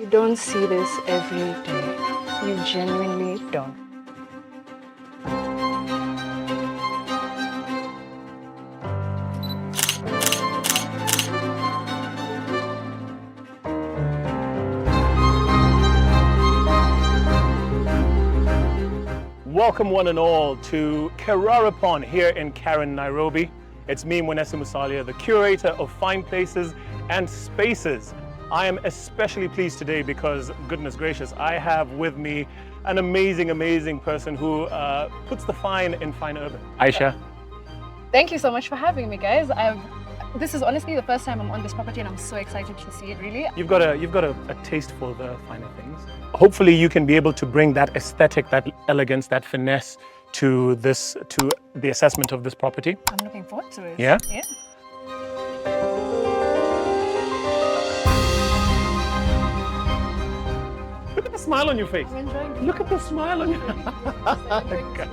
You don't see this every day. You genuinely don't. Welcome one and all to Kerarapon here in Karen, Nairobi. It's me, Mwanesi Musalia, the curator of fine places and spaces. I am especially pleased today because, goodness gracious, I have with me an amazing person who puts the fine in fine urban. Aisha. Thank you so much for having me, guys. This is honestly the first time I'm on this property and I'm so excited to see it, really. You've got a taste for the finer things. Hopefully you can be able to bring that aesthetic, that elegance, that finesse to the assessment of this property. I'm looking forward to it. Yeah? Yeah. Look at the smile on your face. I'm enjoying it. Look at the smile on your Okay.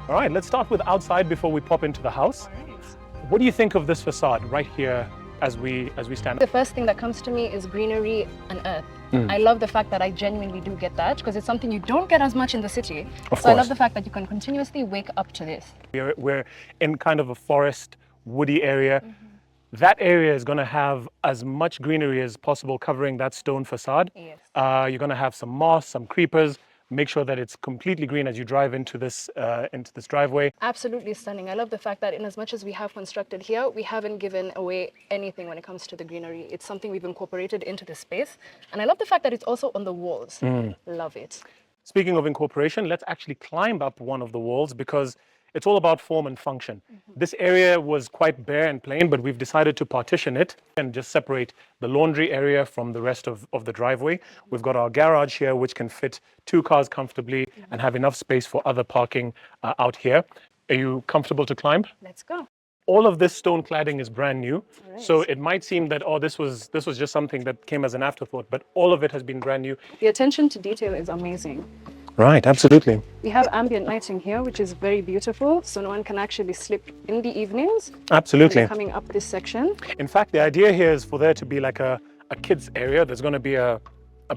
All right, let's start with outside before we pop into the house. What do you think of this facade right here as we stand? The first thing that comes to me is greenery and earth. I love the fact that I genuinely do get that because it's something you don't get as much in the city. Of So I love course. the fact that you can continuously wake up to this. We're in kind of a forest, woody area. That area is going to have as much greenery as possible covering that stone facade. Yes. You're going to have some moss, some creepers. Make sure that it's completely green as you drive into this driveway. Absolutely stunning. I love the fact that in as much as we have constructed here, we haven't given away anything when it comes to the greenery. It's something we've incorporated into the space. And I love the fact that it's also on the walls. Love it. Speaking of incorporation, let's actually climb up one of the walls because it's all about form and function. This area was quite bare and plain, but we've decided to partition it and just separate the laundry area from the rest of the driveway. We've got our garage here, which can fit 2 cars comfortably and have enough space for other parking out here. Are you comfortable to climb? Let's go. All of this stone cladding is brand new. right. So it might seem that, oh, this was just something that came as an afterthought, but all of it has been brand new. The attention to detail is amazing. Right, absolutely. We have ambient lighting here, which is very beautiful, so no one can actually sleep in the evenings. Absolutely. When coming up this section. In fact, the idea here is for there to be like a kids area. There's going to be a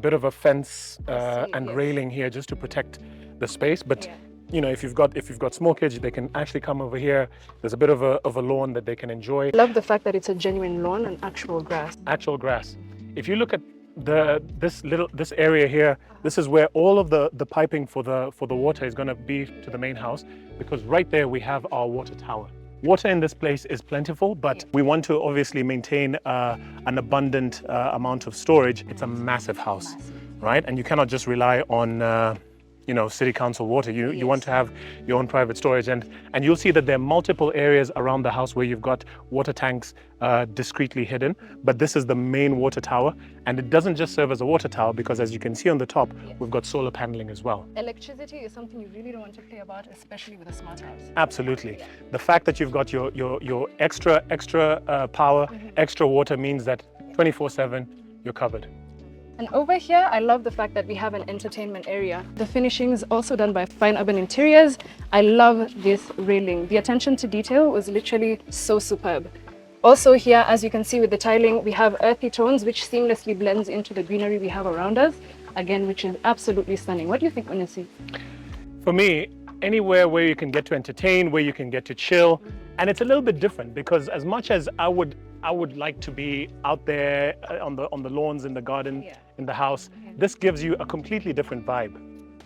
bit of a fence and yes. railing here just to protect the space. But Yeah. you know, if you've got small kids, they can actually come over here. There's a bit of a lawn that they can enjoy. Love the fact that it's a genuine lawn and actual grass. Actual grass. If you look at this area here, this is where all of the piping for the water is going to be to the main house, because right there we have our water tower. Water in this place is plentiful, but we want to obviously maintain an abundant amount of storage. It's a massive house, right? And you cannot just rely on city council water. You want to have your own private storage, and you'll see that there are multiple areas around the house where you've got water tanks discreetly hidden, but this is the main water tower, and it doesn't just serve as a water tower because, as you can see on the top, we've got solar paneling as well. Electricity is something you really don't want to play about, especially with a smart house. Absolutely. The fact that you've got your extra power, extra water means that 24/7 you're covered. And over here, I love the fact that we have an entertainment area. The finishing is also done by Fine Urban Interiors. I love this railing. The attention to detail was literally so superb. Also here, as you can see with the tiling, we have earthy tones, which seamlessly blends into the greenery we have around us. Again, which is absolutely stunning. What do you think, Mwanesi? For me, anywhere where you can get to entertain, where you can get to chill, and it's a little bit different because as much as I would like to be out there on the lawns, in the garden, in the house, this gives you a completely different vibe.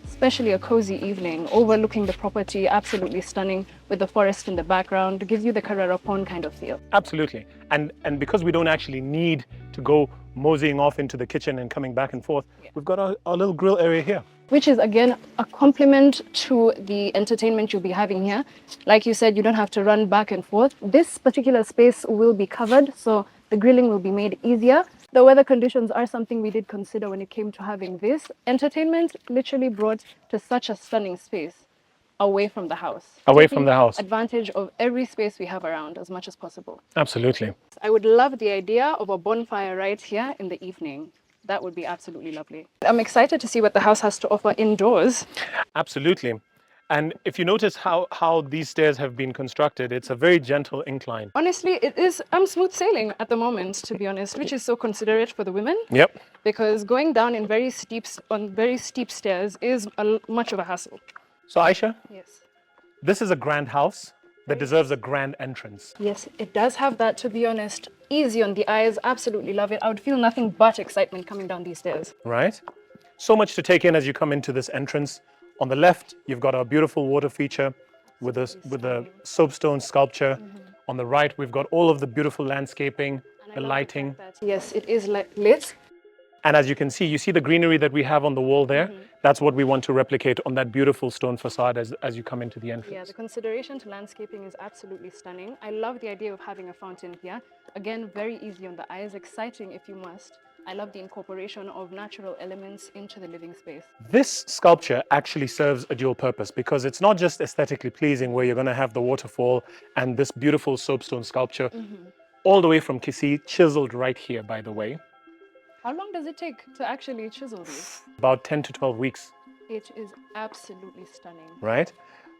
Especially a cozy evening, overlooking the property, absolutely stunning, with the forest in the background, gives you the Kerarapon kind of feel. Absolutely. And because we don't actually need to go moseying off into the kitchen and coming back and forth, we've got our little grill area here. Which is, again, a complement to the entertainment you'll be having here. Like you said, you don't have to run back and forth. This particular space will be covered, so the grilling will be made easier. The weather conditions are something we did consider when it came to having this. Entertainment literally brought to such a stunning space. away from the house. Away Taking from the house. advantage of every space we have around as much as possible. Absolutely. I would love the idea of a bonfire right here in the evening. That would be absolutely lovely. I'm excited to see what the house has to offer indoors. Absolutely. And if you notice how these stairs have been constructed, it's a very gentle incline. Honestly, it is smooth sailing at the moment, to be honest, which is so considerate for the women. Yep. Because going down in very steep stairs is much of a hassle. So Aisha, Yes. this is a grand house that deserves a grand entrance. Yes, it does have that, to be honest. Easy on the eyes, absolutely love it. I would feel nothing but excitement coming down these stairs. Right? So much to take in as you come into this entrance. On the left, you've got our beautiful water feature with the soapstone sculpture. On the right, we've got all of the beautiful landscaping, the lighting. Yes, it is lit. And as you can see, you see the greenery that we have on the wall there? That's what we want to replicate on that beautiful stone facade as you come into the entrance. Yeah, the consideration to landscaping is absolutely stunning. I love the idea of having a fountain here. Again, very easy on the eyes, exciting if you must. I love the incorporation of natural elements into the living space. This sculpture actually serves a dual purpose because it's not just aesthetically pleasing where you're going to have the waterfall and this beautiful soapstone sculpture all the way from Kissi, chiseled right here, by the way. How long does it take to actually chisel these? About 10 to 12 weeks. It is absolutely stunning. Right?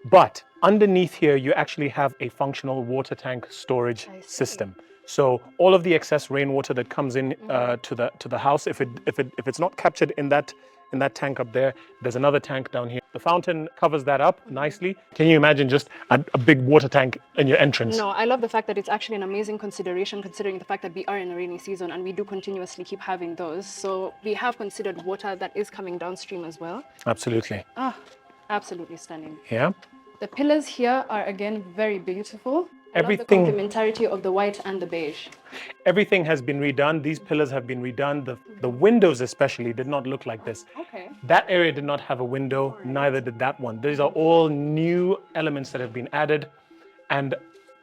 But underneath here, you actually have a functional water tank storage system. So all of the excess rainwater that comes in to the house, if it's not captured in that tank up there, there's another tank down here. The fountain covers that up nicely. Can you imagine just a big water tank in your entrance? No, I love the fact that it's actually an amazing consideration considering the fact that we are in a rainy season and we do continuously keep having those. So we have considered water that is coming downstream as well. Absolutely. Ah, absolutely stunning. Yeah. The pillars here are again very beautiful. I love the Everything- complementarity of the white and the beige. Everything has been redone. These pillars have been redone. The windows especially did not look like this. Okay. That area did not have a window, neither did that one. These are all new elements that have been added. And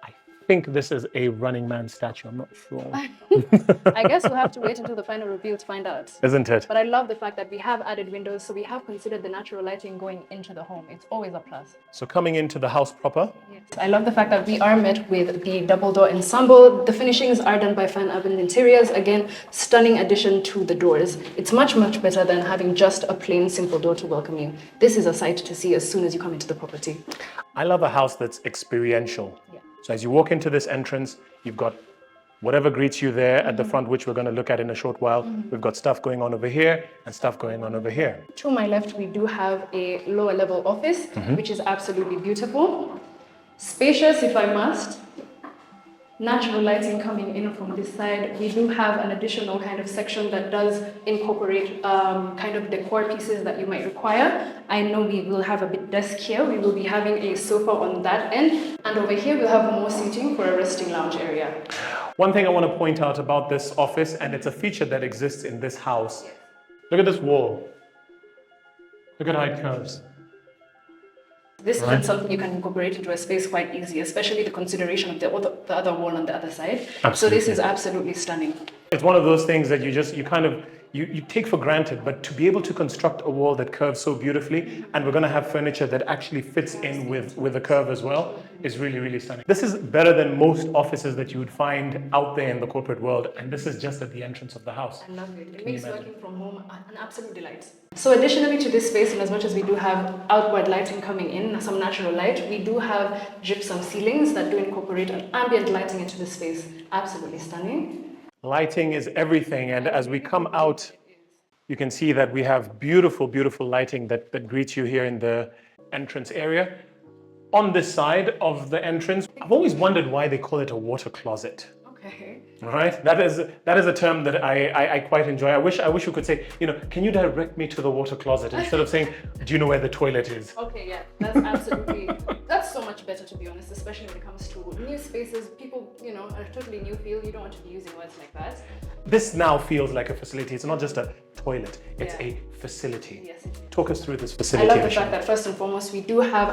I think this is a Running Man statue. I'm not sure. I guess we'll have to wait until the final reveal to find out. Isn't it? But I love the fact that we have added windows, so we have considered the natural lighting going into the home. It's always a plus. So coming into the house proper, Yes. I love the fact that we are met with the double door ensemble. The finishings are done by Fan Urban Interiors. Again, stunning addition to the doors. It's much, much better than having just a plain, simple door to welcome you. This is a sight to see as soon as you come into the property. I love a house that's experiential. Yeah. So as you walk into this entrance, you've got whatever greets you there at the front, which we're going to look at in a short while. We've got stuff going on over here and stuff going on over here. To my left, we do have a lower level office, which is absolutely beautiful. Spacious, if I must. Natural lighting coming in from this side. We do have an additional kind of section that does incorporate kind of decor pieces that you might require. I know we will have a bit desk here. We will be having a sofa on that end. And over here, we'll have more seating for a resting lounge area. One thing I want to point out about this office, and it's a feature that exists in this house. Look at this wall. Look at how it curves. This is something you can incorporate into a space quite easy, especially the consideration of the other wall on the other side. So this is absolutely stunning. It's one of those things that you take for granted, but to be able to construct a wall that curves so beautifully, and we're going to have furniture that actually fits in with the curve as well, is really, really stunning. This is better than most offices that you would find out there in the corporate world, and this is just at the entrance of the house. I love it. It makes working from home an absolute delight. So additionally to this space, and as much as we do have outward lighting coming in, some natural light, we do have gypsum ceilings that do incorporate an ambient lighting into the space. Absolutely stunning. Lighting is everything, and as we come out, you can see that we have beautiful, beautiful lighting that greets you here in the entrance area. On this side of the entrance, I've always wondered why they call it a water closet. Okay. All right, that is a term that I quite enjoy. I wish we could say, can you direct me to the water closet instead of saying, do you know where the toilet is? Okay, yeah, that's absolutely, that's so much better to be honest, especially when it comes to new spaces. People, a totally new feel. You don't want to be using words like that. This now feels like a facility. It's not just a toilet, it's Yeah. a facility. Yes. Talk us through this I facility. love the Aisha. fact that first and foremost, we do have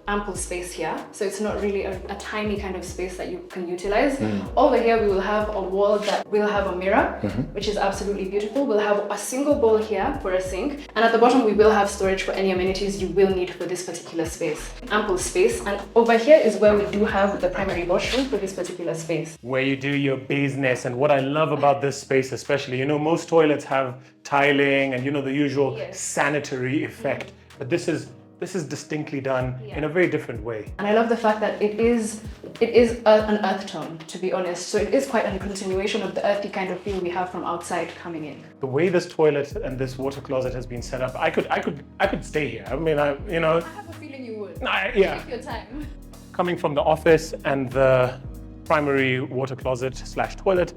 ample space here, so it's not really a tiny kind of space that you can utilize. Over here we will have a wall that will have a mirror, which is absolutely beautiful. We'll have a single bowl here for a sink, and at the bottom we will have storage for any amenities you will need for this particular space. Ample space. And over here is where we do have the primary washroom for this particular space, where you do your business. And what I love about this space especially, you know, most toilets have tiling and, you know, the usual sanitary effect, but this is distinctly done in a very different way. And I love the fact that it is an earth tone, to be honest. So it is quite a continuation of the earthy kind of feel we have from outside coming in. The way this toilet and this water closet has been set up, I could stay here. I mean, you know. I have a feeling you would. Yeah. Take your time. Coming from the office and the primary water closet / toilet,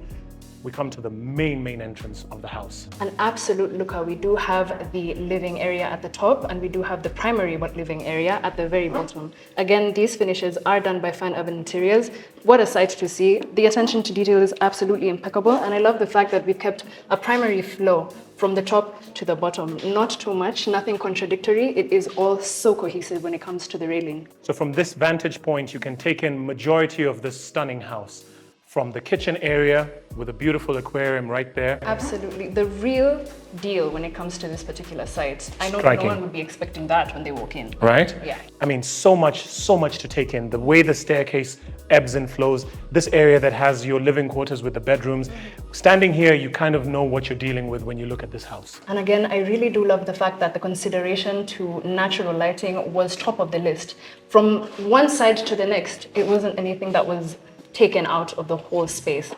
we come to the main entrance of the house. An absolute looker. We do have the living area at the top, and we do have the primary living area at the very bottom. Again, these finishes are done by Fine Urban Interiors. What a sight to see. The attention to detail is absolutely impeccable, and I love the fact that we've kept a primary flow from the top to the bottom. Not too much, nothing contradictory. It is all so cohesive when it comes to the railing. So from this vantage point, you can take in majority of this stunning house. From the kitchen area with a beautiful aquarium right there. Absolutely. The real deal when it comes to this particular site. I know that Striking. no one would be expecting that when they walk in. Right? Yeah. I mean, so much to take in. The way the staircase ebbs and flows, this area that has your living quarters with the bedrooms. Standing here, you kind of know what you're dealing with when you look at this house. And again, I really do love the fact that the consideration to natural lighting was top of the list. From one side to the next, it wasn't anything that was taken out of the whole space.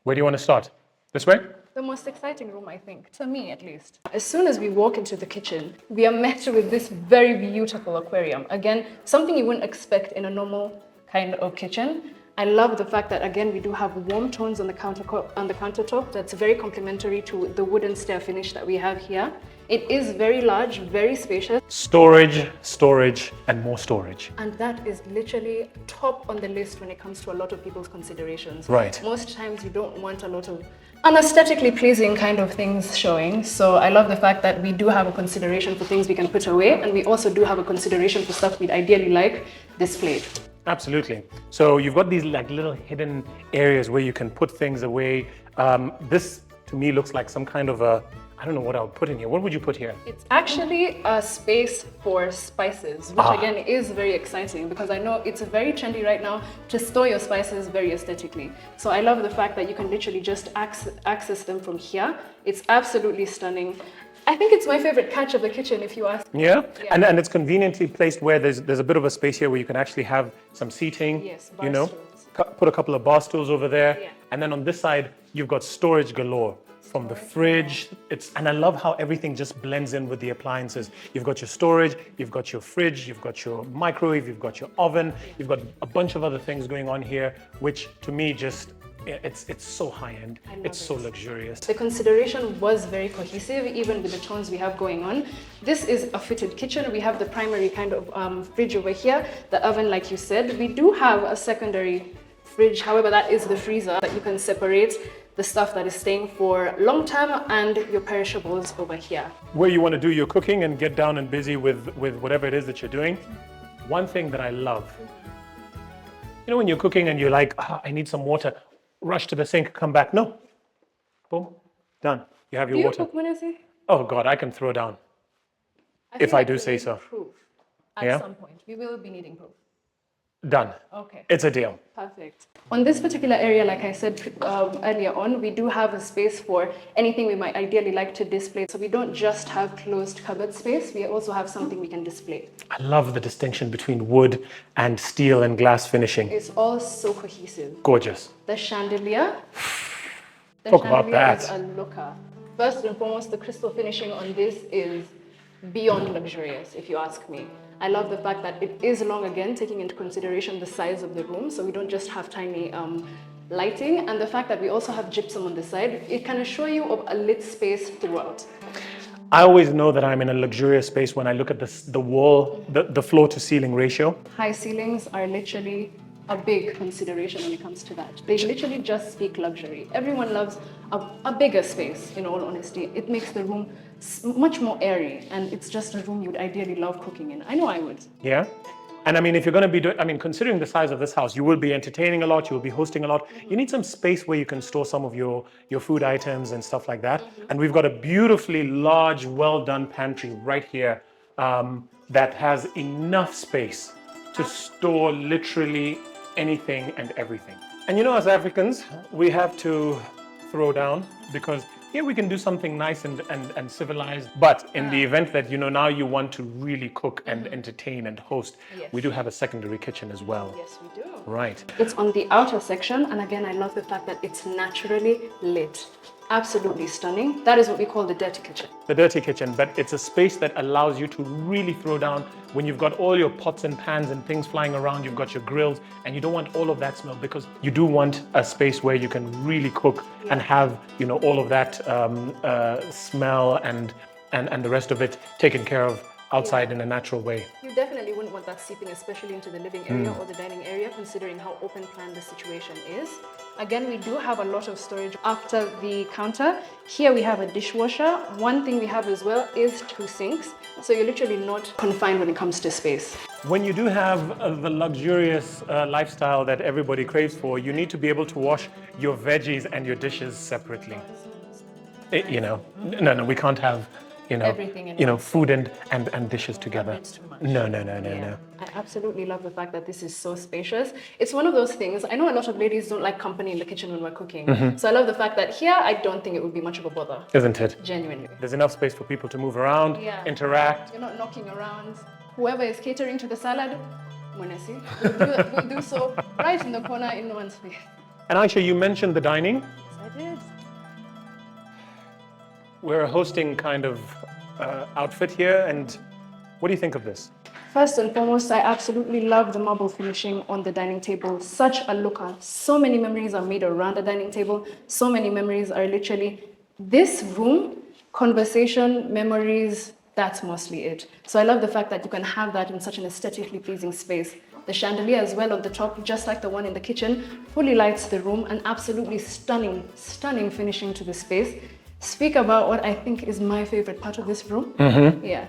Where do you want to start? This way? The most exciting room, I think, to me at least. As soon as we walk into the kitchen, we are met with this very beautiful aquarium. Again, something you wouldn't expect in a normal kind of kitchen. I love the fact that, again, we do have warm tones on the countertop that's very complementary to the wooden stair finish that we have here. It is very large, very spacious. Storage, and more storage. And that is literally top on the list when it comes to a lot of people's considerations. Right. Most times you don't want a lot of unaesthetically pleasing kind of things showing. So I love the fact that we do have a consideration for things we can put away, and we also do have a consideration for stuff we'd ideally like displayed. Absolutely. So you've got these like little hidden areas where you can put things away. This to me looks like some kind of a, I don't know what I would put in here. What would you put here? It's actually a space for spices, which again is very exciting because I know it's very trendy right now to store your spices very aesthetically. So I love the fact that you can literally just access them from here. It's absolutely stunning. I think it's my favorite catch of the kitchen, if you ask me. Yeah? And it's conveniently placed where there's a bit of a space here where you can actually have some seating. Yes, you know, bar put a couple of bar stools over there. Yeah. And then on this side, you've got storage galore. From the fridge, and I love how everything just blends in with the appliances. You've got your storage, you've got your fridge, you've got your microwave, you've got your oven, you've got a bunch of other things going on here, which to me just, it's so high-end, it's so luxurious. The consideration was very cohesive, even with the tones we have going on. This is a fitted kitchen. We have the primary kind of fridge over here, the oven, like you said. We do have a secondary fridge, however, that is the freezer that you can separate the stuff that is staying for long term and your perishables over here. Where you want to do your cooking and get down and busy with whatever it is that you're doing. One thing that I love, you know, when you're cooking and you're like, I need some water, rush to the sink, come back. No. Boom, done. You have your water. Do you cook, Manasi? Oh God, I can throw down. If I do say so. Proof at some point. We will be needing proof. Done. Okay. It's a deal. Perfect. On this particular area, like I said earlier on, we do have a space for anything we might ideally like to display. So we don't just have closed cupboard space, we also have something we can display. I love the distinction between wood and steel and glass finishing. It's all so cohesive. Gorgeous. The chandelier. Talk about that. Is a looker. First and foremost, the crystal finishing on this is beyond luxurious, if you ask me. I love the fact that it is long again, taking into consideration the size of the room, so we don't just have tiny lighting, and the fact that we also have gypsum on the side, it can assure you of a lit space throughout. I always know that I'm in a luxurious space when I look at the wall, the floor to ceiling ratio. High ceilings are literally a big consideration when it comes to that. They literally just speak luxury. Everyone loves a bigger space, in all honesty. It makes the room much more airy, and it's just a room you'd ideally love cooking in. I know I would. Yeah? And I mean, if you're going to be doing, I mean, considering the size of this house, you will be entertaining a lot, you will be hosting a lot. You need some space where you can store some of your food items and stuff like that. And we've got a beautifully large, well done pantry right here that has enough space to store literally anything and everything. And you know, as Africans, we have to throw down because here we can do something nice and civilized. But in the event that, you know, now you want to really cook and entertain and host, we do have a secondary kitchen as well. Yes, we do. Right. It's on the outer section, and again, I love the fact that it's naturally lit. Absolutely stunning. That is what we call the dirty kitchen. The dirty kitchen, but it's a space that allows you to really throw down when you've got all your pots and pans and things flying around, you've got your grills, and you don't want all of that smell because you do want a space where you can really cook and have, you know, all of that smell and the rest of it taken care of outside in a natural way. You definitely wouldn't want that seeping, especially into the living area or the dining area, considering how open plan the situation is. Again, we do have a lot of storage after the counter. Here we have a dishwasher. One thing we have as well is 2 sinks. So you're literally not confined when it comes to space. When you do have the luxurious lifestyle that everybody craves for, you need to be able to wash your veggies and your dishes separately. You know, no, we can't have, you know, food and dishes together. No. I absolutely love the fact that this is so spacious. It's one of those things, I know a lot of ladies don't like company in the kitchen when we're cooking. So I love the fact that here, I don't think it would be much of a bother. Isn't it? Genuinely. There's enough space for people to move around, interact. You're not knocking around. Whoever is catering to the salad, Monesi, will do so right in the corner in one space. And Aisha, you mentioned the dining. Yes, I did. We're a hosting kind of outfit here, and what do you think of this? First and foremost, I absolutely love the marble finishing on the dining table. Such a looker. So many memories are made around the dining table. So many memories are literally this room, conversation, memories, that's mostly it. So I love the fact that you can have that in such an aesthetically pleasing space. The chandelier as well on the top, just like the one in the kitchen, fully lights the room, and absolutely stunning, stunning finishing to the space. Speak about what I think is my favorite part of this room. Yeah.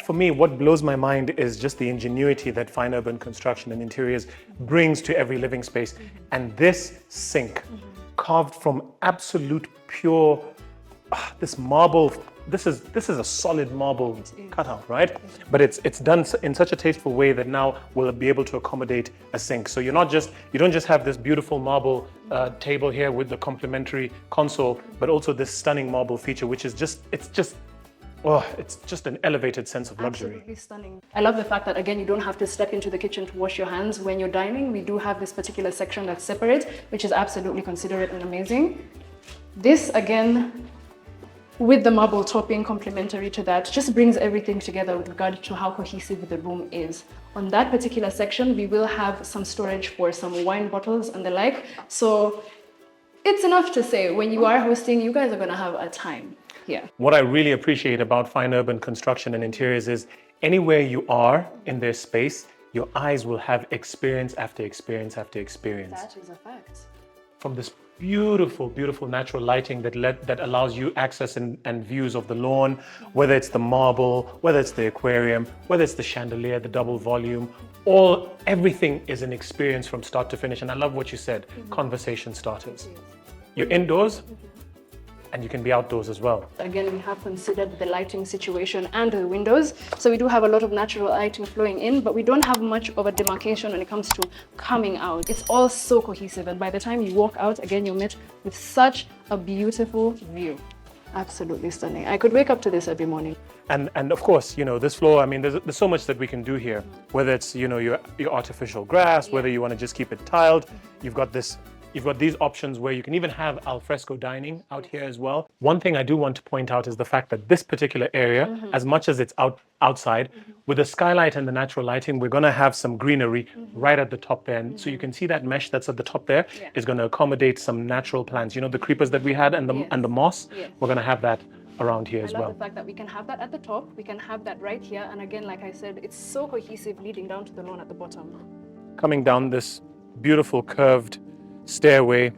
For me, what blows my mind is just the ingenuity that fine urban construction and interiors brings to every living space. And this sink, carved from absolute pure, this marble, this is a solid marble cutout, right? But it's done in such a tasteful way that now we'll be able to accommodate a sink. So you don't just have this beautiful marble table here with the complementary console, but also this stunning marble feature, which is it's just an elevated sense of luxury. Absolutely stunning. I love the fact that, again, you don't have to step into the kitchen to wash your hands when you're dining. We do have this particular section that's separate, which is absolutely considerate and amazing. This, again, with the marble topping complementary to that, just brings everything together with regard to how cohesive the room is. On that particular section, we will have some storage for some wine bottles and the like. So it's enough to say, when you are hosting, you guys are going to have a time. Yeah. What I really appreciate about fine urban construction and interiors is anywhere you are in their space, your eyes will have experience after experience after experience. That is a fact. From this beautiful, beautiful natural lighting that allows you access and views of the lawn, whether it's the marble, whether it's the aquarium, whether it's the chandelier, the double volume, everything is an experience from start to finish. And I love what you said, conversation starters. You're indoors, and you can be outdoors as well. Again, we have considered the lighting situation and the windows. So we do have a lot of natural lighting flowing in, but we don't have much of a demarcation when it comes to coming out. It's all so cohesive. And by the time you walk out, again, you're met with such a beautiful view. Absolutely stunning. I could wake up to this every morning. And of course, you know, this floor, I mean, there's so much that we can do here, whether it's, you know, your artificial grass, whether you want to just keep it tiled. You've got these options where you can even have al fresco dining out here as well. One thing I do want to point out is the fact that this particular area, as much as it's outside, with the skylight and the natural lighting, we're going to have some greenery right at the top there. And so you can see that mesh that's at the top there is going to accommodate some natural plants. You know, the creepers that we had and the moss, we're going to have that around here as well. I love the fact that we can have that at the top, we can have that right here. And again, like I said, it's so cohesive leading down to the lawn at the bottom. Coming down this beautiful curved stairway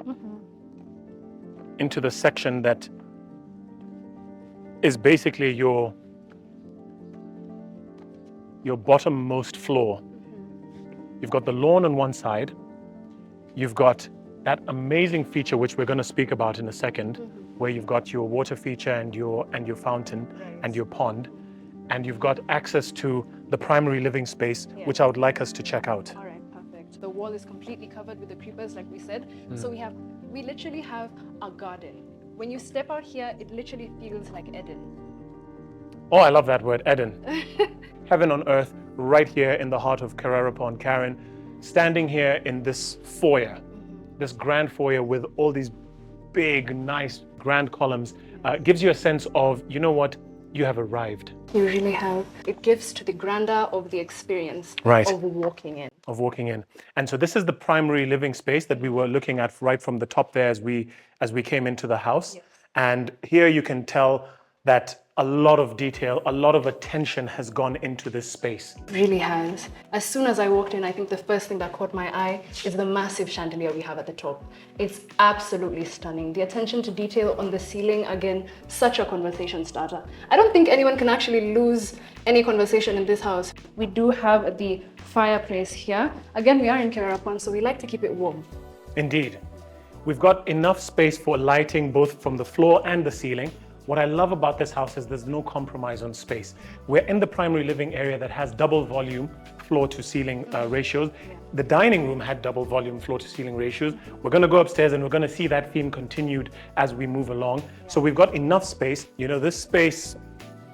into the section that is basically your bottommost floor. You've got the lawn on one side. You've got that amazing feature, which we're going to speak about in a second, where you've got your water feature and your fountain and your pond. And you've got access to the primary living space, which I would like us to check out. All right, perfect. The wall is completely covered with the creepers, like we said. So we literally have a garden. When you step out here, it literally feels like Eden. Oh, I love that word, Eden. Heaven on earth, right here in the heart of Carrera Pond. Karen, standing here in this foyer, this grand foyer with all these big, nice, grand columns, gives you a sense of, you know what, you have arrived. You really have. It gives to the grandeur of the experience of walking in. Of walking in. And so this is the primary living space that we were looking at right from the top there as we came into the house. Yes. And here you can tell that a lot of detail, a lot of attention has gone into this space. It really has. As soon as I walked in, I think the first thing that caught my eye is the massive chandelier we have at the top. It's absolutely stunning. The attention to detail on the ceiling, again, such a conversation starter. I don't think anyone can actually lose any conversation in this house. We do have the fireplace here. Again, we are in Carrera Pond, so we like to keep it warm. Indeed. We've got enough space for lighting both from the floor and the ceiling. What I love about this house is there's no compromise on space. We're in the primary living area that has double volume floor to ceiling ratios. The dining room had double volume floor to ceiling ratios. We're going to go upstairs and we're going to see that theme continued as we move along. So we've got enough space. You know, this space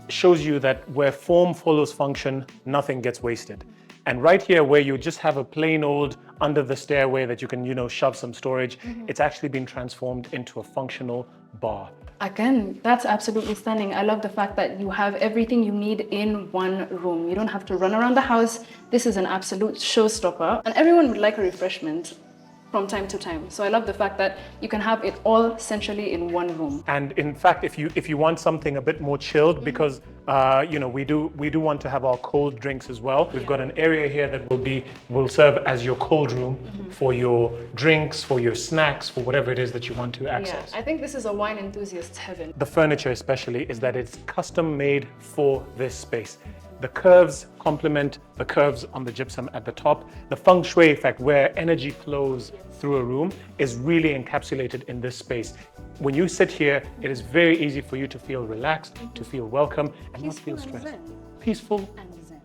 shows you that where form follows function, nothing gets wasted. And right here where you just have a plain old under the stairway that you can, you know, shove some storage, it's actually been transformed into a functional bar. Again, that's absolutely stunning. I love the fact that you have everything you need in one room. You don't have to run around the house. This is an absolute showstopper. And everyone would like a refreshment from time to time. So I love the fact that you can have it all centrally in one room. And in fact, if you want something a bit more chilled, because you know, we do want to have our cold drinks as well. We've got an area here that will serve as your cold room for your drinks, for your snacks, for whatever it is that you want to access. Yeah, I think this is a wine enthusiast's heaven. The furniture especially is that it's custom made for this space. The curves complement the curves on the gypsum at the top. The feng shui effect, where energy flows through a room, is really encapsulated in this space. When you sit here, it is very easy for you to feel relaxed, to feel welcome, and not feel stressed. Peaceful And zen.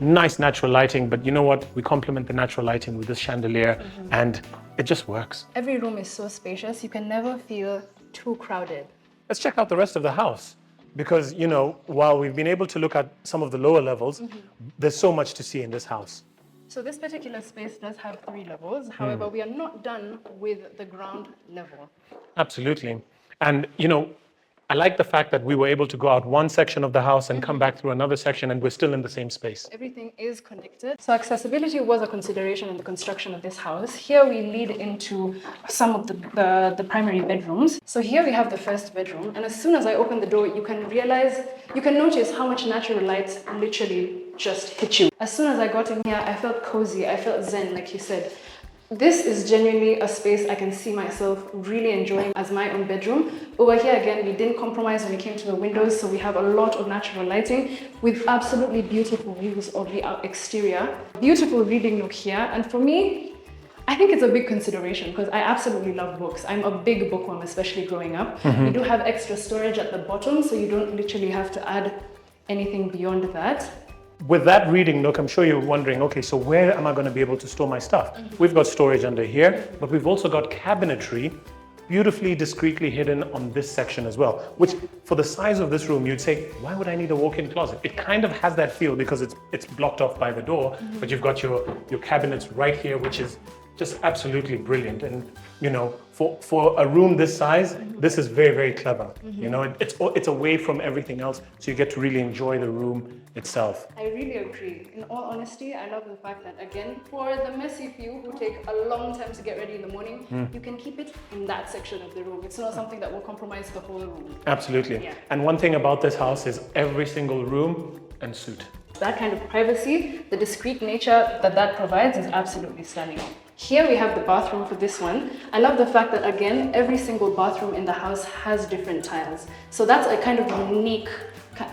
Nice natural lighting, but you know what? We complement the natural lighting with this chandelier, and it just works. Every room is so spacious, you can never feel too crowded. Let's check out the rest of the house. Because, you know, while we've been able to look at some of the lower levels, there's so much to see in this house. So this particular space does have 3 levels. However, we are not done with the ground level. Absolutely. And, you know, I like the fact that we were able to go out one section of the house and come back through another section, and we're still in the same space. Everything is connected. So accessibility was a consideration in the construction of this house. Here we lead into some of the primary bedrooms. So here we have the first bedroom, and as soon as I open the door, you can notice how much natural light literally just hit you. As soon as I got in here, I felt cozy, I felt zen, like you said. This is genuinely a space I can see myself really enjoying as my own bedroom. Over here again, we didn't compromise when it came to the windows, so we have a lot of natural lighting with absolutely beautiful views of the exterior. Beautiful reading nook here, and for me, I think it's a big consideration because I absolutely love books. I'm a big bookworm, especially growing up. We do have extra storage at the bottom, so you don't literally have to add anything beyond that. With that reading nook, I'm sure you're wondering, okay, so where am I going to be able to store my stuff? We've got storage under here, but we've also got cabinetry beautifully, discreetly hidden on this section as well, which for the size of this room, you'd say, why would I need a walk-in closet? It kind of has that feel because it's blocked off by the door, but you've got your cabinets right here, which is just absolutely brilliant. And, you know, for a room this size, this is very, very clever. You know, it's away from everything else, so you get to really enjoy the room itself. I really agree. In all honesty, I love the fact that, again, for the messy few who take a long time to get ready in the morning, you can keep it in that section of the room. It's not something that will compromise the whole room. Absolutely. Yeah. And one thing about this house is every single room en suite. That kind of privacy, the discreet nature that provides is absolutely stunning. Here we have the bathroom for this one. I love the fact that, again, every single bathroom in the house has different tiles. So that's a kind of unique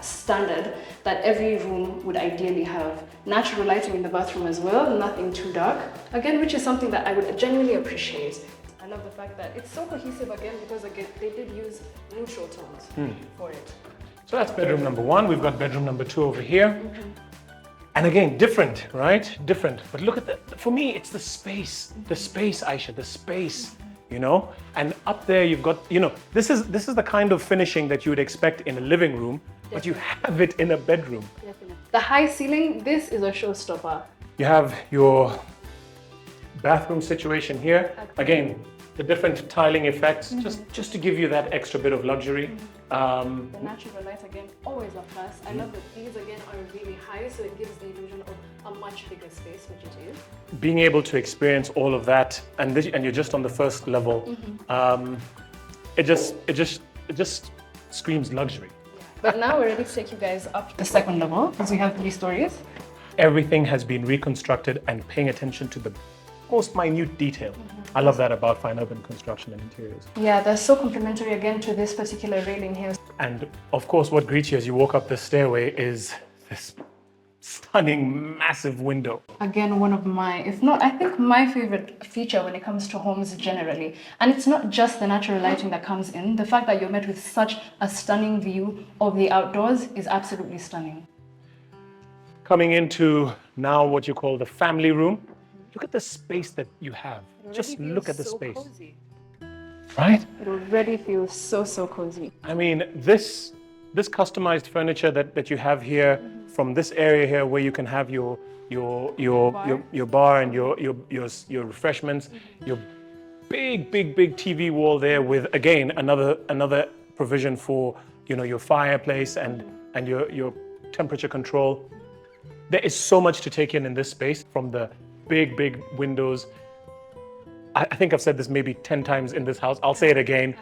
standard that every room would ideally have. Natural lighting in the bathroom as well, nothing too dark. Again, which is something that I would genuinely appreciate. I love the fact that it's so cohesive again because again, they did use neutral tones for it. So that's bedroom number 1. We've got bedroom number 2 over here. And again, different, right? Different. But look at for me, it's the space. The space, Aisha, the space, you know? And up there you've got, you know, this is the kind of finishing that you would expect in a living room, but you have it in a bedroom. Definitely. The high ceiling, this is a showstopper. You have your bathroom situation here. Again, the different tiling effects, just to give you that extra bit of luxury. The natural light again, always a plus. I love that these again are really high, so it gives the illusion of a much bigger space, which it is. Being able to experience all of that, and you're just on the first level, it just screams luxury. Yeah. But now we're ready to take you guys up to the second level because we have 3 stories. Everything has been reconstructed and paying attention to the most minute detail. I love that about fine urban construction and interiors. Yeah, they're so complementary again to this particular railing here. And of course, what greets you as you walk up the stairway is this stunning, massive window. Again, one of my, if not, I think my favorite feature when it comes to homes generally. And it's not just the natural lighting that comes in. The fact that you're met with such a stunning view of the outdoors is absolutely stunning. Coming into now what you call the family room. Look at the space that you have. Just look at the space. Cozy. Right? It already feels so cozy. I mean, this customized furniture that you have here, from this area here where you can have your bar and your refreshments, your big TV wall there with again another provision for, you know, your fireplace and your temperature control. There is so much to take in this space, from the big windows. I think I've said this maybe 10 times in this house. I'll say it again.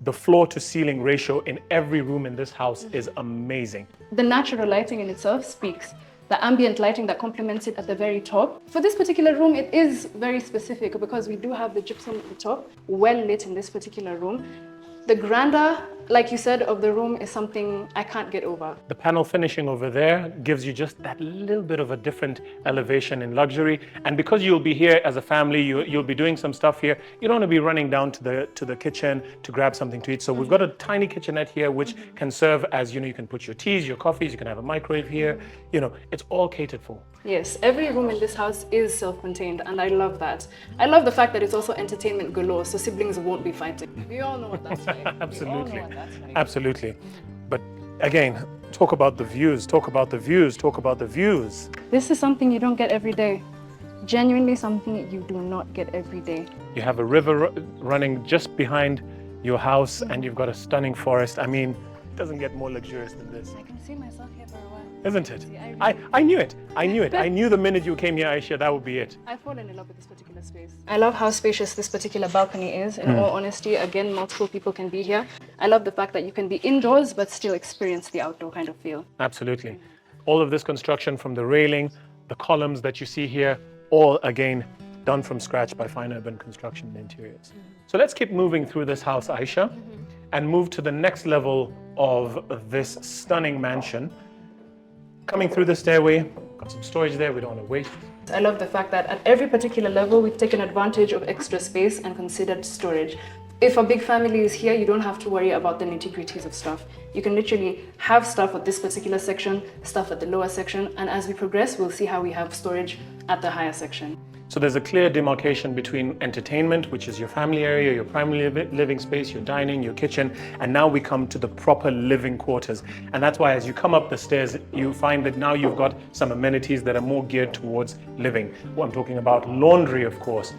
The floor to ceiling ratio in every room in this house is amazing. The natural lighting in itself speaks. The ambient lighting that complements it at the very top. For this particular room, it is very specific because we do have the gypsum at the top, well lit in this particular room. The grandeur, like you said, of the room is something I can't get over. The panel finishing over there gives you just that little bit of a different elevation in luxury. And because you'll be here as a family, you'll be doing some stuff here. You don't want to be running down to the kitchen to grab something to eat. So we've got a tiny kitchenette here, which can serve as, you know, you can put your teas, your coffees, you can have a microwave here. You know, it's all catered for. Yes, every room in this house is self-contained, and I love that. I love the fact that it's also entertainment galore, so siblings won't be fighting. We all know what that's like. Absolutely. We all know what that's like. Absolutely. But again, talk about the views, talk about the views, talk about the views. This is something you don't get every day. Genuinely something you do not get every day. You have a river running just behind your house, and you've got a stunning forest. I mean, it doesn't get more luxurious than this. I can see myself here for a while. Isn't it? See, I knew it. I knew it. I knew the minute you came here, Aisha, that would be it. I've fallen in love with this particular space. I love how spacious this particular balcony is. In all honesty, again, multiple people can be here. I love the fact that you can be indoors but still experience the outdoor kind of feel. Absolutely. All of this construction, from the railing, the columns that you see here, all again done from scratch by fine urban construction and interiors. So let's keep moving through this house, Aisha, and move to the next level of this stunning mansion. Coming through the stairway, got some storage there, we don't want to waste. I love the fact that at every particular level, we've taken advantage of extra space and considered storage. If a big family is here, you don't have to worry about the nitty-gritties of stuff. You can literally have stuff at this particular section, stuff at the lower section, and as we progress, we'll see how we have storage at the higher section. So there's a clear demarcation between entertainment, which is your family area, your primary living space, your dining, your kitchen, and now we come to the proper living quarters. And that's why as you come up the stairs, you find that now you've got some amenities that are more geared towards living. Well, I'm talking about laundry, of course.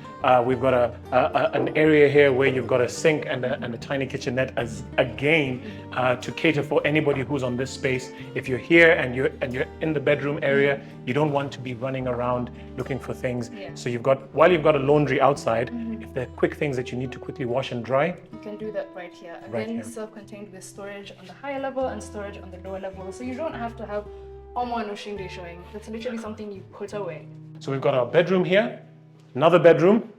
We've got an area here where you've got a sink and a tiny kitchenette, as again to cater for anybody who's on this space. If you're here and you're in the bedroom area, you don't want to be running around looking for things. Yeah. So while you've got a laundry outside, if there are quick things that you need to quickly wash and dry, You can do that right here. Right Again, here. self-contained with storage on the higher level and storage on the lower level. So you don't have to have Omo and Oshinde showing. That's literally something you put away. So we've got our bedroom here, Another bedroom.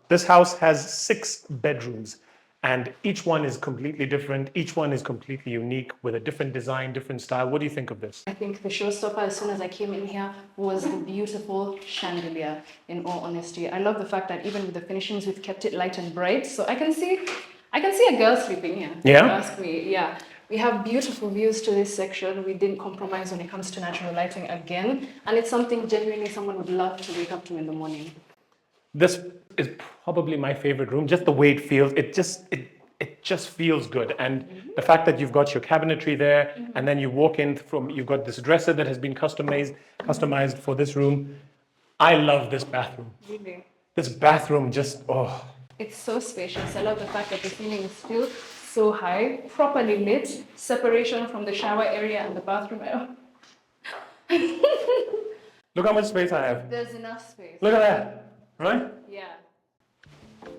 This house has 6 bedrooms, and each one is completely different. Each one is completely unique with a different design, different style. What do you think of this? I think the showstopper as soon as I came in here was the beautiful chandelier, in all honesty. I love the fact that even with the finishings, we've kept it light and bright. So I can see a girl sleeping here. Yeah? If you ask me, yeah. We have beautiful views to this section. We didn't compromise when it comes to natural lighting again. And it's something genuinely someone would love to wake up to in the morning. This is probably my favorite room, just the way it feels. It just feels good. And the fact that you've got your cabinetry there, and then you walk in you've got this dresser that has been customized for this room. I love this bathroom. Really? This bathroom just, oh. It's so spacious. I love the fact that the ceiling is still so high, properly lit, separation from the shower area and the bathroom area. Look how much space I have. There's enough space. Look at that, right? Yeah.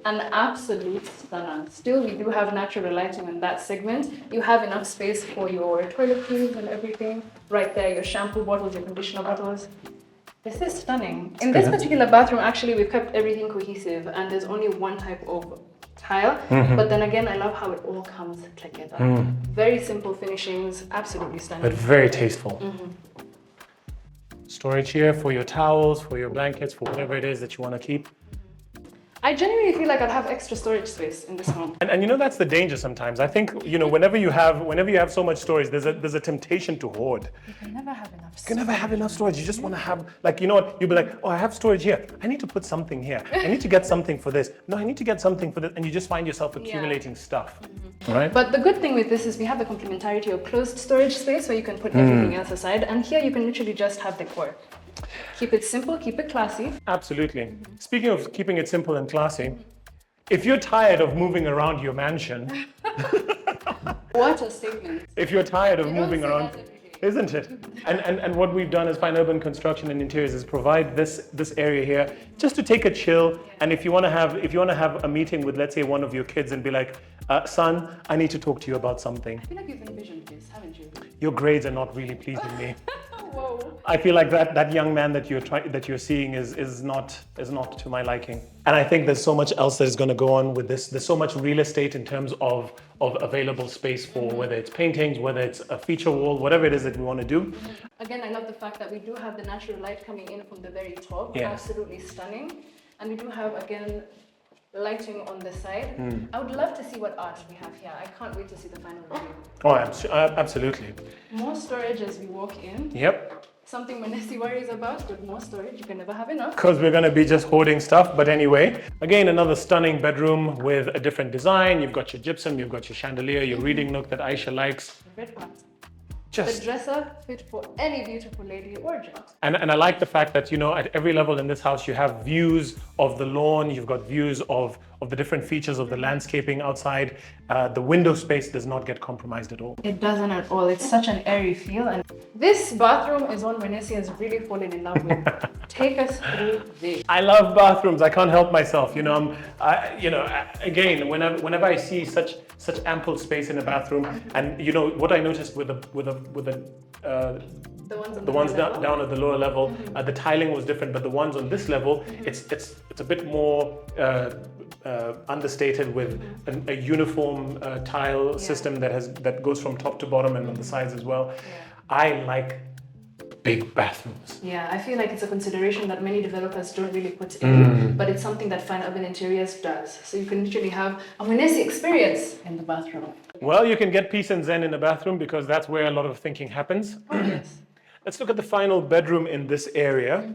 An absolute stunner. Still, we do have natural lighting in that segment. You have enough space for your toiletries and everything. Right there, your shampoo bottles, your conditioner bottles. This is stunning. In this particular bathroom, actually, we've kept everything cohesive, and there's only one type of tile. But then again, I love how it all comes together. Very simple finishings, absolutely stunning. But very tasteful. Storage here for your towels, for your blankets, for whatever it is that you want to keep. I genuinely feel like I'd have extra storage space in this home. And you know, that's the danger sometimes. I think, you know, whenever you have so much storage, there's a temptation to hoard. You can never have enough You can never have enough storage. You just want to have, like, you know what? You'll be like, oh, I have storage here. I need to put something here. I need to get something for this. No, I need to get something for this. And you just find yourself accumulating stuff, right? But the good thing with this is we have the complementarity of closed storage space where you can put everything else aside. And here you can literally just have decor. Keep it simple, keep it classy. Absolutely. Speaking of keeping it simple and classy, if you're tired of moving around your mansion, What a statement. if you're tired of You don't moving say around, that every day. isn't it? And what we've done as Fine Urban Construction and Interiors is provide this area here just to take a chill. And if you want to have a meeting with, let's say, one of your kids and be like, son, I need to talk to you about something. I feel like you've envisioned this, haven't you? Your grades are not really pleasing me. Whoa. I feel like that young man that you're seeing is not to my liking. And I think there's so much else that is going to go on with this. There's so much real estate in terms of available space for whether it's paintings, whether it's a feature wall, whatever it is that we want to do. Again, I love the fact that we do have the natural light coming in from the very top. Yeah. Absolutely stunning. And we do have, again, lighting on the side. I would love to see what art we have here. I can't wait to see the final review. Oh, absolutely. More storage as we walk in. Yep. Something Manesi worries about, but more storage, you can never have enough. Because we're going to be just hoarding stuff. But anyway, again, another stunning bedroom with a different design. You've got your gypsum, you've got your chandelier, your reading nook that Aisha likes. Red part. Just The dresser fit for any beautiful lady or gent. And I like the fact that, you know, at every level in this house, you have views of the lawn, you've got views of the different features of the landscaping outside. The window space does not get compromised at all. It doesn't at all. It's such an airy feel. And this bathroom is one Manesi has really fallen in love with. Take us through this. I love bathrooms. I can't help myself. You know, again, whenever I see such ample space in a bathroom, and you know what I noticed with the ones down at the lower level, the tiling was different, but the ones on this level, it's a bit more understated with a uniform tile system that goes from top to bottom and on the sides as well. I like big bathrooms. Yeah, I feel like it's a consideration that many developers don't really put in, but it's something that Fine Urban Interiors does. So you can literally have a Manesi experience in the bathroom. Well, you can get peace and zen in the bathroom because that's where a lot of thinking happens. Oh, yes. Let's look at the final bedroom in this area.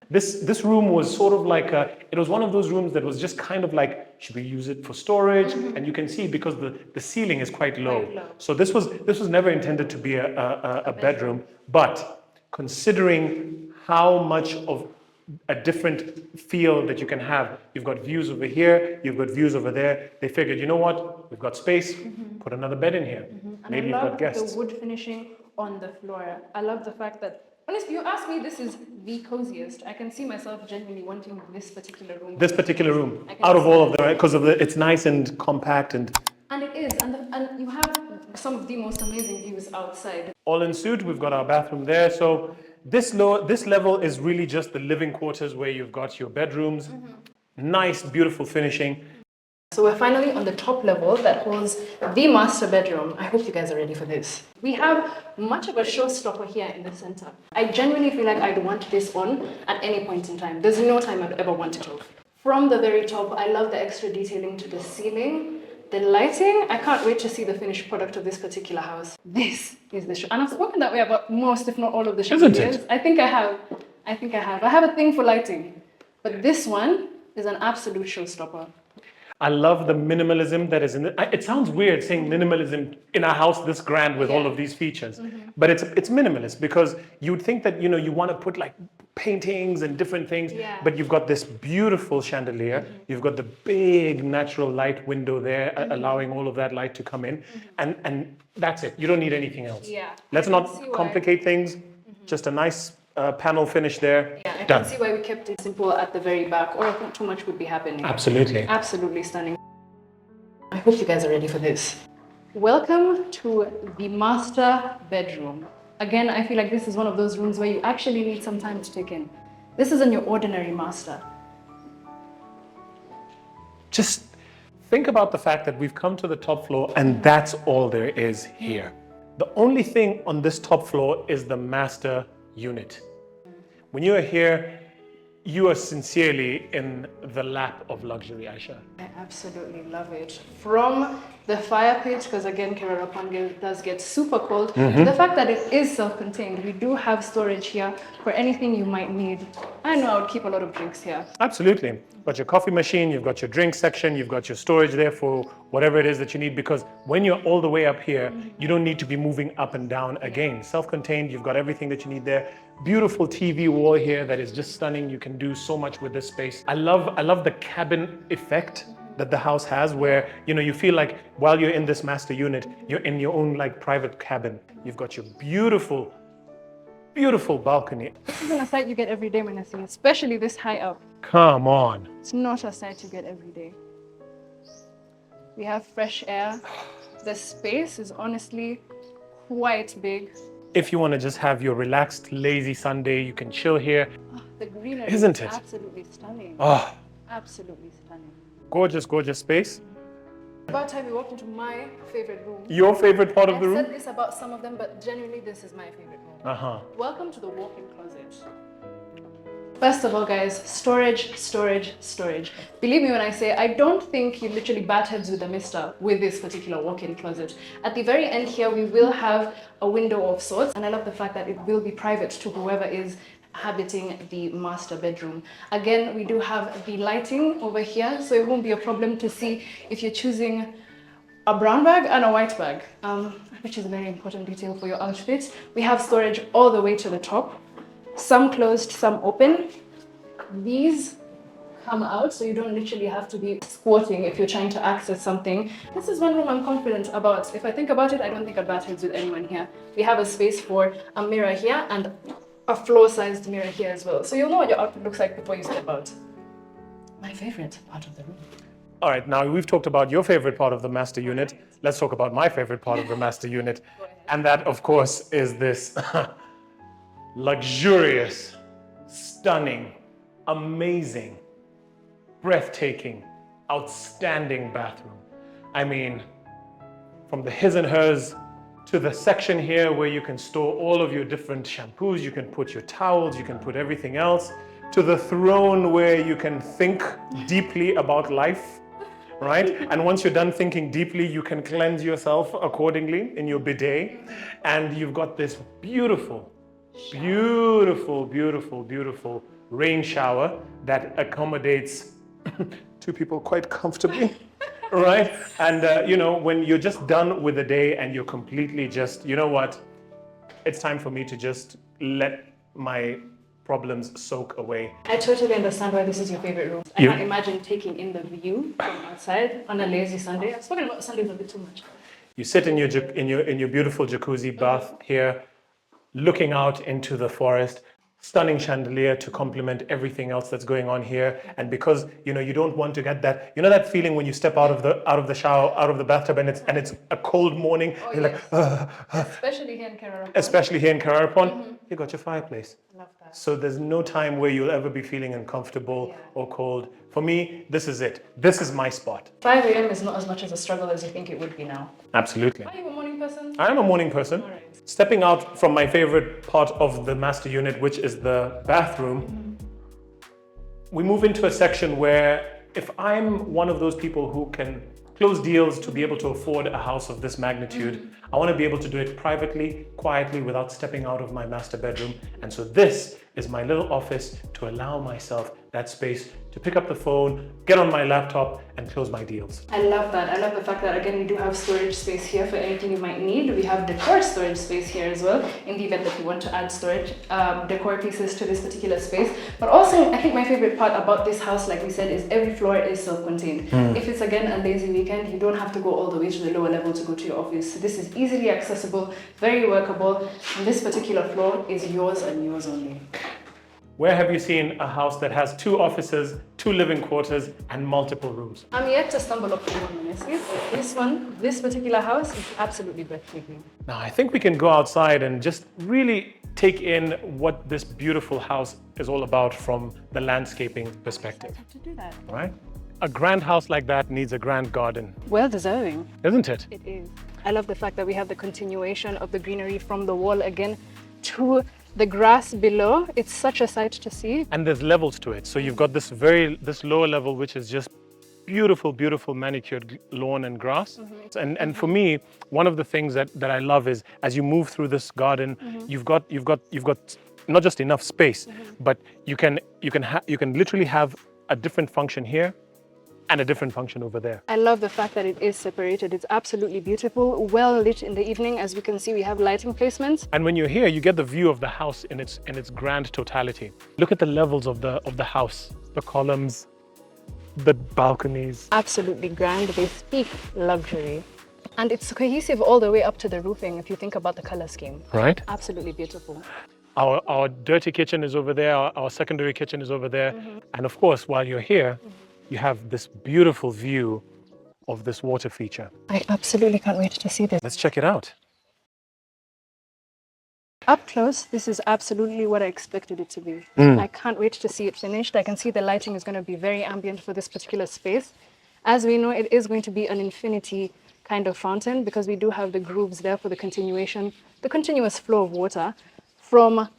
This room was sort of like it was one of those rooms that was just kind of like, should we use it for storage? And you can see because the ceiling is quite low. So this was never intended to be a bedroom, but considering how much of a different feel that you can have, you've got views over here, you've got views over there. They figured, you know what? We've got space. Put another bed in here. Maybe you've got guests. The wood finishing on the floor. I love the fact that, honestly, you ask me, this is the coziest. I can see myself genuinely wanting this particular room. This particular room, out of all of them, because it's nice and compact and it is, and you have some of the most amazing views outside. all ensuite. We've got our bathroom there. So This level is really just the living quarters where you've got your bedrooms. Nice, beautiful finishing. So we're finally on the top level that holds the master bedroom. I hope you guys are ready for this. We have much of a showstopper here in the center. I genuinely feel like I'd want this on at any point in time. There's no time I'd ever want it off. From the very top, I love the extra detailing to the ceiling. The lighting, I can't wait to see the finished product of this particular house. This is the show. And I've spoken that way about most, if not all of the chandeliers. I think I have. I have a thing for lighting. But this one is an absolute showstopper. I love the minimalism that is in it. It sounds weird saying minimalism in a house this grand with all of these features, but it's minimalist because you would think that you want to put like paintings and different things, but you've got this beautiful chandelier, you've got the big natural light window there, allowing all of that light to come in, and that's it. You don't need anything else. Let's not complicate things. Just a nice panel finish there. I can see why we kept it simple at the very back, or I think too much would be happening. Absolutely. Absolutely stunning. I hope you guys are ready for this. Welcome to the master bedroom. Again, I feel like this is one of those rooms where you actually need some time to take in. This isn't your ordinary master. Just think about the fact that we've come to the top floor and that's all there is here. The only thing on this top floor is the master unit. When you are here, you are sincerely in the lap of luxury, Aisha. I absolutely love it. From the fire pit, because again, Kerala does get super cold, to the fact that it is self-contained. We do have storage here for anything you might need. I know I would keep a lot of drinks here. Absolutely. You've got your coffee machine, you've got your drink section, you've got your storage there for whatever it is that you need, because when you're all the way up here, you don't need to be moving up and down again. Self-contained, you've got everything that you need there. Beautiful TV wall here that is just stunning. You can do so much with this space. I love the cabin effect that the house has, where you feel like while you're in this master unit, you're in your own like private cabin. You've got your beautiful balcony. This isn't a sight you get every day, Manasi, especially this high up. Come on. It's not a sight you get every day. We have fresh air. The space is honestly quite big. If you want to just have your relaxed, lazy Sunday, you can chill here. Oh, the greenery Isn't is it? absolutely stunning. Oh, Absolutely stunning. gorgeous, gorgeous space. About time we walked into my favorite room. Your favorite part of the I've room? said this about some of them, but genuinely this is my favorite room. Welcome to the walk-in closet. First of all, guys, storage, storage, storage. Believe me when I say, I don't think you literally bat heads with the mister with this particular walk-in closet. At the very end here, we will have a window of sorts, and I love the fact that it will be private to whoever is habiting the master bedroom. Again, we do have the lighting over here, so it won't be a problem to see if you're choosing a brown bag and a white bag, which is a very important detail for your outfit. We have storage all the way to the top. Some closed, some open. These come out, so you don't literally have to be squatting if you're trying to access something. This is one room I'm confident about. If I think about it, I don't think I'd bat heads with anyone here. We have a space for a mirror here and a floor-sized mirror here as well. So you'll know what your outfit looks like before you step out. My favorite part of the room. All right, now we've talked about your favorite part of the master unit. Let's talk about my favorite part of the master unit. And that, of course, is this luxurious, stunning, amazing, breathtaking, outstanding bathroom. I mean, from the his and hers to the section here where you can store all of your different shampoos, you can put your towels, you can put everything else, to the throne where you can think deeply about life, right? And once you're done thinking deeply, you can cleanse yourself accordingly in your bidet. And you've got this beautiful, beautiful, beautiful, beautiful rain shower that accommodates two people quite comfortably, right? And when you're just done with the day and you're completely just, you know what, it's time for me to just let my problems soak away. I totally understand why this is your favorite room. I can't imagine taking in the view from outside on a lazy Sunday. I've spoken about Sundays a bit too much. You sit in your beautiful jacuzzi bath here, looking out into the forest, stunning chandelier to complement everything else that's going on here. And because you don't want to get that that feeling when you step out of the shower, out of the bathtub, and it's a cold morning. Oh, you're yes. like, Especially here in Kerala. especially here in Kararapon, you got your fireplace. Love that. So there's no time where you'll ever be feeling uncomfortable Yeah. or cold. For me, this is it. This is my spot. 5 a.m. is not as much as a struggle as you think it would be now. Absolutely. Are you a morning person? I am a morning person. All right. Stepping out from my favorite part of the master unit, which is the bathroom, we move into a section where if I'm one of those people who can close deals to be able to afford a house of this magnitude, I want to be able to do it privately, quietly, without stepping out of my master bedroom. And so this is my little office to allow myself that space to pick up the phone, get on my laptop, and close my deals. I love that. I love the fact that, again, we do have storage space here for anything you might need. We have decor storage space here as well, in the event that you want to add storage decor pieces to this particular space. But also, I think my favorite part about this house, like we said, is every floor is self-contained. If it's, again, a lazy weekend, you don't have to go all the way to the lower level to go to your office. So this is easily accessible, very workable, and this particular floor is yours and yours only. Where have you seen a house that has 2 offices, 2 living quarters, and multiple rooms? I'm yet to stumble upon one, honestly. This particular house is absolutely breathtaking. Now, I think we can go outside and just really take in what this beautiful house is all about from the landscaping perspective, To do that. right? A grand house like that needs a grand garden, Well deserving. isn't it? It is. I love the fact that we have the continuation of the greenery from the wall again to the grass below. It's such a sight to see. And there's levels to it. So you've got this lower level, which is just beautiful, beautiful manicured lawn and grass. And for me, one of the things that I love is as you move through this garden, you've got not just enough space, but you can literally have a different function here and a different function over there. I love the fact that it is separated. It's absolutely beautiful, well lit in the evening. As we can see, we have lighting placements. And when you're here, you get the view of the house in its grand totality. Look at the levels of the house, the columns, the balconies. Absolutely grand. They speak luxury. And it's cohesive all the way up to the roofing if you think about the color scheme. Right? Absolutely beautiful. Our dirty kitchen is over there, our secondary kitchen is over there. And of course, while you're here, you have this beautiful view of this water feature. I absolutely can't wait to see this. Let's check it out. Up close, this is absolutely what I expected it to be. I can't wait to see it finished. I can see the lighting is going to be very ambient for this particular space. As we know, it is going to be an infinity kind of fountain because we do have the grooves there for the continuous flow of water from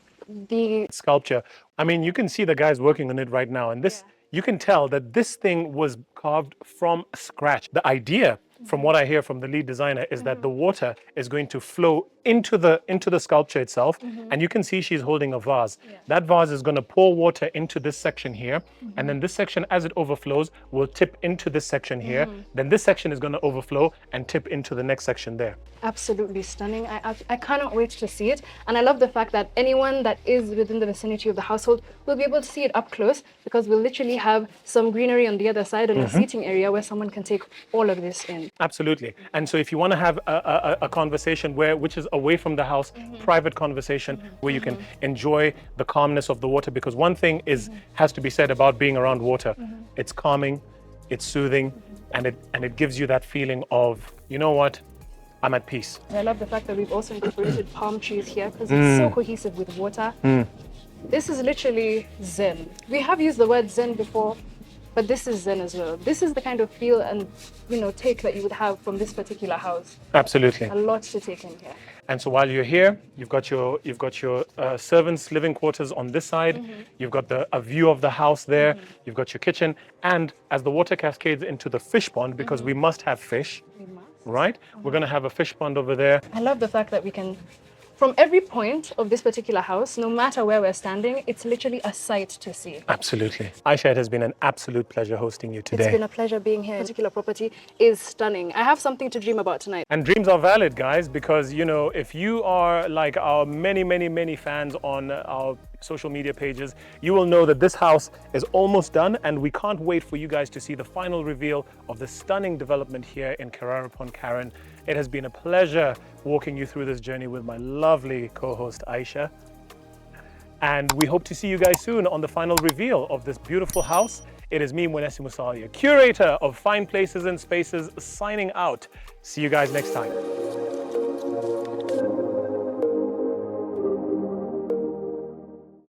the Sculpture. I mean, you can see the guys working on it right now. And this, you can tell that this thing was carved from scratch. The idea, from what I hear from the lead designer, is that the water is going to flow into the sculpture itself. And you can see she's holding a vase. That vase is going to pour water into this section here. And then this section, as it overflows, will tip into this section here. Then this section is going to overflow and tip into the next section there. absolutely stunning. I cannot wait to see it. And I love the fact that anyone that is within the vicinity of the household will be able to see it up close because we'll literally have some greenery on the other side and a seating area where someone can take all of this in. Absolutely. And so if you want to have a conversation which is away from the house, private conversation where you can enjoy the calmness of the water, because one thing has to be said about being around water. It's calming, it's soothing, and it gives you that feeling of, you know what, I'm at peace. And I love the fact that we've also incorporated palm trees here because it's so cohesive with water. This is literally Zen. We have used the word Zen before, but this is Zen as well. This is the kind of feel and take that you would have from this particular house. Absolutely. A lot to take in here. And so while you're here, you've got your servants' living quarters on this side. You've got a view of the house there. You've got your kitchen, and as the water cascades into the fish pond, because we must have fish, right? We're going to have a fish pond over there. I love the fact that we can, from every point of this particular house, no matter where we're standing, it's literally a sight to see. Absolutely. Aisha, it has been an absolute pleasure hosting you today. It's been a pleasure being here. This particular property is stunning. I have something to dream about tonight. And dreams are valid, guys, because, if you are like our many, many, many fans on our social media pages, you will know that this house is almost done, and we can't wait for you guys to see the final reveal of the stunning development here in Kararapon, Karen. It has been a pleasure walking you through this journey with my lovely co-host Aisha. And we hope to see you guys soon on the final reveal of this beautiful house. It is me, Mwenesi Musalia, curator of Fine Places and Spaces, signing out. See you guys next time.